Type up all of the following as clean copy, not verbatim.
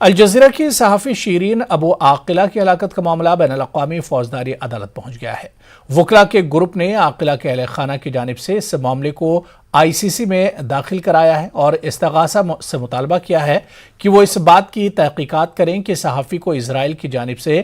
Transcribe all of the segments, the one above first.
Al Jazeera کی صحافی شیرین ابو عاقلہ کی ہلاکت کا معاملہ بین الاقوامی فوجداری عدالت پہنچ گیا ہے۔ وکلاء کے گروپ نے عاقلہ کے اہل خانہ کی جانب سے اس معاملے کو ICC میں داخل کرایا ہے اور استغاثہ سے مطالبہ کیا ہے کہ وہ اس بات کی تحقیقات کریں کہ صحافی کو اسرائیل کی جانب سے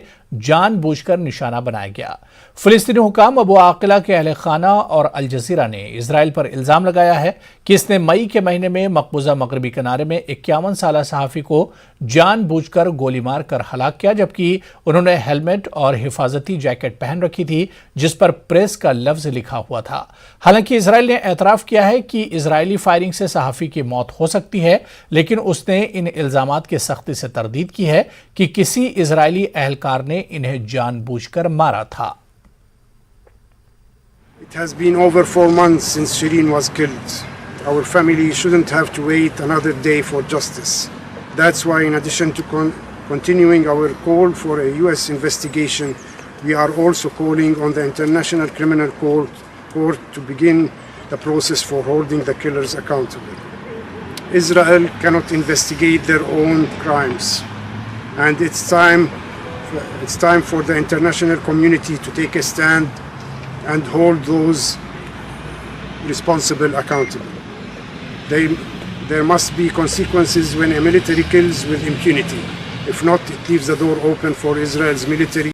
جان بوجھ کر نشانہ بنایا گیا۔ فلسطینی حکام ابو عاقلہ کے اہل خانہ اور الجزیرہ نے اسرائیل پر الزام لگایا ہے کہ اس نے مئی کے مہینے میں مقبوضہ مغربی کنارے میں 51 سالہ صحافی کو جان بوجھ کر گولی مار کر ہلاک کیا، جبکہ انہوں نے ہیلمٹ اور حفاظتی جیکٹ پہن رکھی تھی جس پر پریس کا لفظ لکھا ہوا تھا۔ حالانکہ اسرائیل نے اعتراف کیا ہے کہ اسرائیلی فائرنگ سے صحافی کی موت ہو سکتی ہے، لیکن اس نے ان الزامات کی سختی سے تردید کی ہے کہ کسی اسرائیلی اہلکار نے انہیں جان بوجھ کر مارا تھا۔ It has been over 4 months since Shireen was killed. Our family shouldn't have to wait another day for justice. That's why, in addition to continuing our call for a US investigation, we are also calling on the International Criminal Court to begin the process for holding the killers accountable. Israel cannot investigate their own crimes, and it's time for the international community to take a stand and hold those responsible accountable. There must be consequences when a military kills with impunity. If not, it leaves the door open for Israel's military